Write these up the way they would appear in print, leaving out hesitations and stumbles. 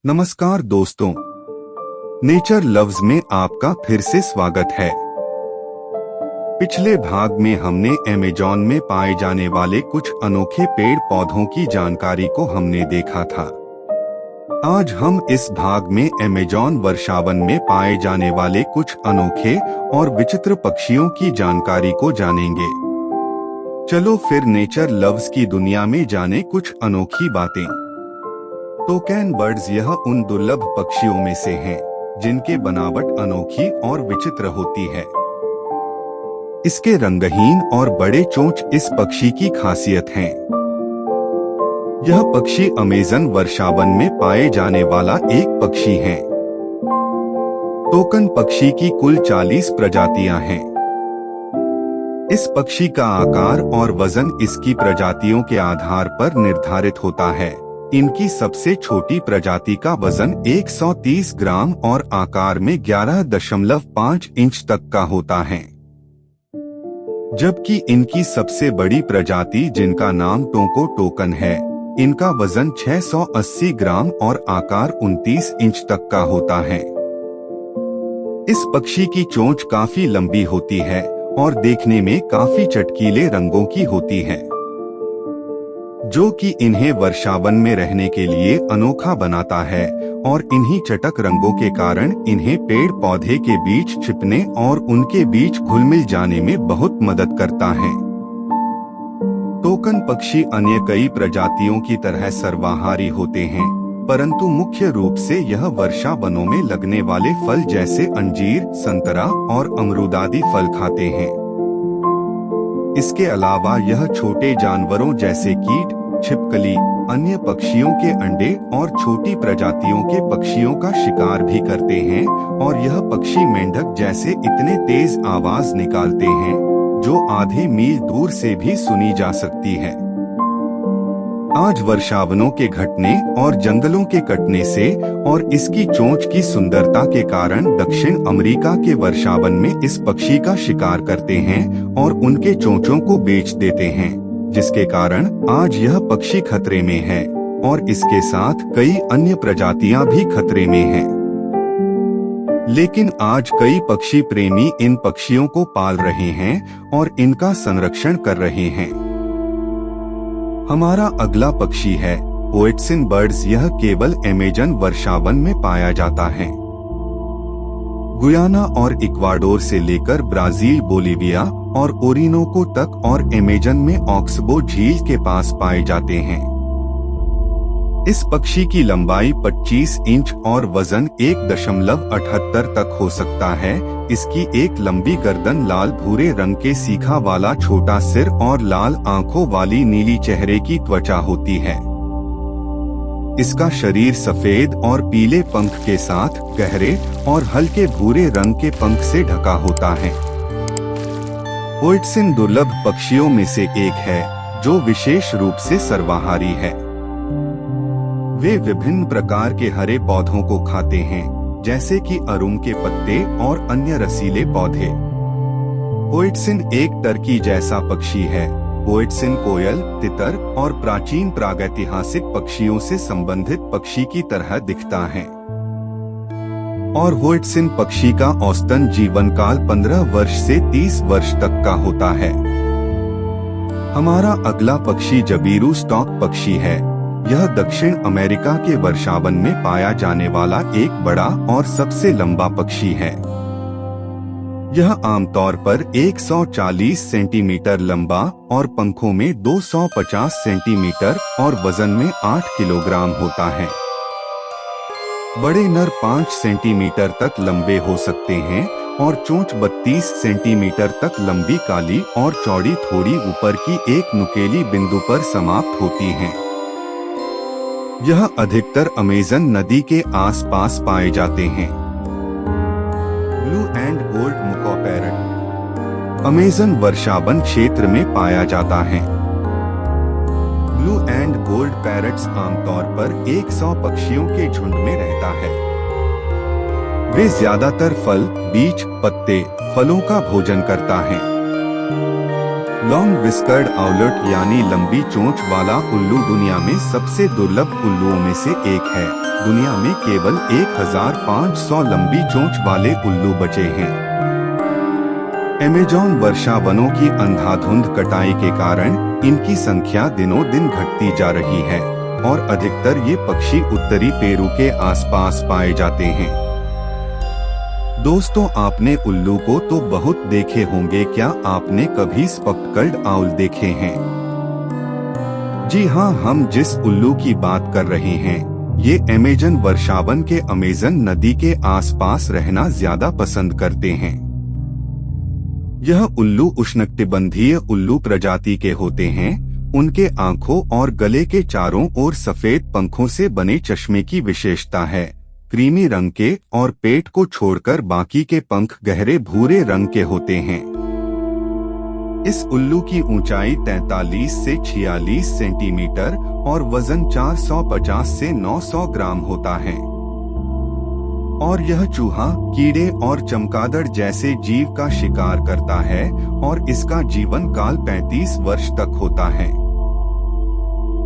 नमस्कार दोस्तों, nature loves में आपका फिर से स्वागत है। पिछले भाग में हमने अमेज़न में पाए जाने वाले कुछ अनोखे पेड़ पौधों की जानकारी को हमने देखा था। आज हम इस भाग में अमेज़न वर्षावन में पाए जाने वाले कुछ अनोखे और विचित्र पक्षियों की जानकारी को जानेंगे। चलो फिर नेचर लव्स की दुनिया में जाने कुछ अनोखी बातें। टोकन बर्ड्स यह उन दुर्लभ पक्षियों में से हैं, जिनके बनावट अनोखी और विचित्र होती है। इसके रंगहीन और बड़े चोंच इस पक्षी की खासियत हैं। यह पक्षी अमेज़न वर्षावन में पाए जाने वाला एक पक्षी है। टोकन पक्षी की कुल 40 प्रजातियां हैं। इस पक्षी का आकार और वजन इसकी प्रजातियों के आधार पर निर्धारित होता है। इनकी सबसे छोटी प्रजाति का वजन 130 ग्राम और आकार में 11.5 इंच तक का होता है, जबकि इनकी सबसे बड़ी प्रजाति, जिनका नाम टोको टोकन है, इनका वजन 680 ग्राम और आकार 29 इंच तक का होता है। इस पक्षी की चोंच काफी लंबी होती है और देखने में काफी चटकीले रंगों की होती है, जो कि इन्हें वर्षावन में रहने के लिए अनोखा बनाता है और इन्हीं चटक रंगों के कारण इन्हें पेड़ पौधे के बीच छिपने और उनके बीच घुल-मिल जाने में बहुत मदद करता है। टोकन पक्षी अन्य कई प्रजातियों की तरह सर्वाहारी होते हैं, परंतु मुख्य रूप से यह वर्षावनों में लगने वाले फल जैसे अंजीर, संतरा और अमरूद आदि फल खाते हैं। इसके अलावा यह छोटे जानवरों जैसे कीट, छिपकली, अन्य पक्षियों के अंडे और छोटी प्रजातियों के पक्षियों का शिकार भी करते हैं और यह पक्षी मेंढक जैसे इतने तेज आवाज निकालते हैं, जो आधे मील दूर से भी सुनी जा सकती है। आज वर्षावनों के घटने और जंगलों के कटने से और इसकी चोंच की सुंदरता के कारण दक्षिण अमेरिका के वर्षावन में इस पक्षी का शिकार करते हैं और उनके चोंचों को बेच देते हैं, जिसके कारण आज यह पक्षी खतरे में है और इसके साथ कई अन्य प्रजातियां भी खतरे में हैं। लेकिन आज कई पक्षी प्रेमी इन पक्षियों को पाल रहे हैं और इनका संरक्षण कर रहे हैं। हमारा अगला पक्षी है पोएटसिन बर्ड्स। यह केवल अमेज़न वर्षावन में पाया जाता है। गुयाना और इक्वाडोर से लेकर ब्राजील, बोलीविया और ओरिनोको तक और अमेज़न में ऑक्सबो झील के पास पाए जाते हैं। इस पक्षी की लंबाई 25 इंच और वजन 1.78 तक हो सकता है। इसकी एक लंबी गर्दन, लाल भूरे रंग के सीखा वाला छोटा सिर और लाल आंखों वाली नीली चेहरे की त्वचा होती है। इसका शरीर सफेद और पीले पंख के साथ गहरे और हल्के भूरे रंग के पंख से ढका होता है। पोएटसिन दुर्लभ पक्षियों में से एक है जो विशेष रूप से सर्वाहारी है। वे विभिन्न प्रकार के हरे पौधों को खाते हैं, जैसे कि अरुम के पत्ते और अन्य रसीले पौधे। पोएटसिन एक टर्की जैसा पक्षी है। पोएटसिन कोयल, तितर और प्राचीन प्रागैतिहासिक पक्षियों से संबंधित पक्षी की तरह दिखता है और पोएटसिन पक्षी का औसतन जीवन काल 15 वर्ष से 30 वर्ष तक का होता है। हमारा अगला पक्षी जबीरू स्टॉक पक्षी है। यह दक्षिण अमेरिका के वर्षावन में पाया जाने वाला एक बड़ा और सबसे लंबा पक्षी है। यह आमतौर पर 140 सेंटीमीटर लंबा और पंखों में 250 सेंटीमीटर और वजन में 8 किलोग्राम होता है। बड़े नर 5 सेंटीमीटर तक लंबे हो सकते हैं और चोंच 32 सेंटीमीटर तक लंबी, काली और चौड़ी, थोड़ी ऊपर की एक नुकीली बिंदु पर समाप्त होती हैं। यह अधिकतर अमेज़न नदी के आसपास पाए जाते हैं। Blue and gold macaw parrot Amazon वर्षावन क्षेत्र में पाया जाता है। ब्लू एंड गोल्ड पैरट्स आमतौर पर 100 पक्षियों के झुंड में रहता है। वे ज्यादातर फल, बीज, पत्ते, फलों का भोजन करता है। लॉन्ग विस्कर्ड आउलेट यानी लंबी चोंच वाला उल्लू दुनिया में सबसे दुर्लभ उल्लुओं में से एक है। दुनिया में केवल 1500 लंबी चोंच वाले उल्लू बचे हैं। अमेज़न वर्षावनों की अंधाधुंध कटाई के कारण इनकी संख्या दिनों दिन घटती जा रही है और अधिकतर ये पक्षी उत्तरी पेरू के आसपास पाए जाते हैं। दोस्तों, आपने उल्लू को तो बहुत देखे होंगे, क्या आपने कभी स्पॉटेड आउल देखे हैं? जी हाँ, हम जिस उल्लू की बात कर रहे हैं ये अमेज़न वर्षावन के अमेज़न नदी के आसपास रहना ज्यादा पसंद करते हैं। यह उल्लू उष्णकटिबंधीय उल्लू प्रजाति के होते हैं। उनके आंखों और गले के चारों ओर सफेद पंखों से बने चश्मे की विशेषता है। क्रीमी रंग के और पेट को छोड़कर बाकी के पंख गहरे भूरे रंग के होते हैं। इस उल्लू की ऊंचाई 43 से 46 सेंटीमीटर और वजन 450 से 900 ग्राम होता है। और यह चूहा, कीड़े और चमगादड़ जैसे जीव का शिकार करता है और इसका जीवन काल 35 वर्ष तक होता है।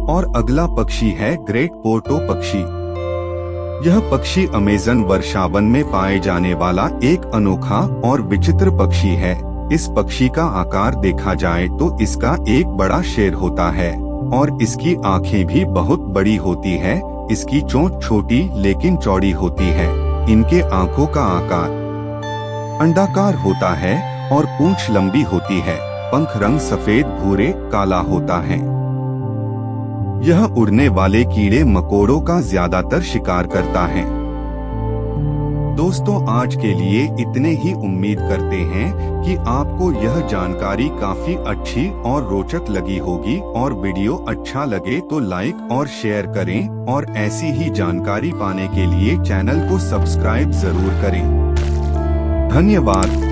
और अगला पक्षी है ग्रेट पोर्टो पक्षी। यह पक्षी अमेज़न वर्षावन में पाए जाने वाला एक अनोखा और विचित्र पक्षी है। इस पक्षी का आकार देखा जाए तो इसका एक बड़ा शेर होता है और इसकी आंखें भी बहुत बड़ी होती है। इसकी चोंच छोटी लेकिन चौड़ी होती है। इनके आंखों का आकार अंडाकार होता है और पूंछ लंबी होती है। पंख रंग सफेद भूरे काला होता है। यह उड़ने वाले कीड़े मकोड़ों का ज्यादातर शिकार करता है। दोस्तों, आज के लिए इतने ही। उम्मीद करते हैं कि आपको यह जानकारी काफी अच्छी और रोचक लगी होगी और वीडियो अच्छा लगे तो लाइक और शेयर करें और ऐसी ही जानकारी पाने के लिए चैनल को सब्सक्राइब जरूर करें। धन्यवाद।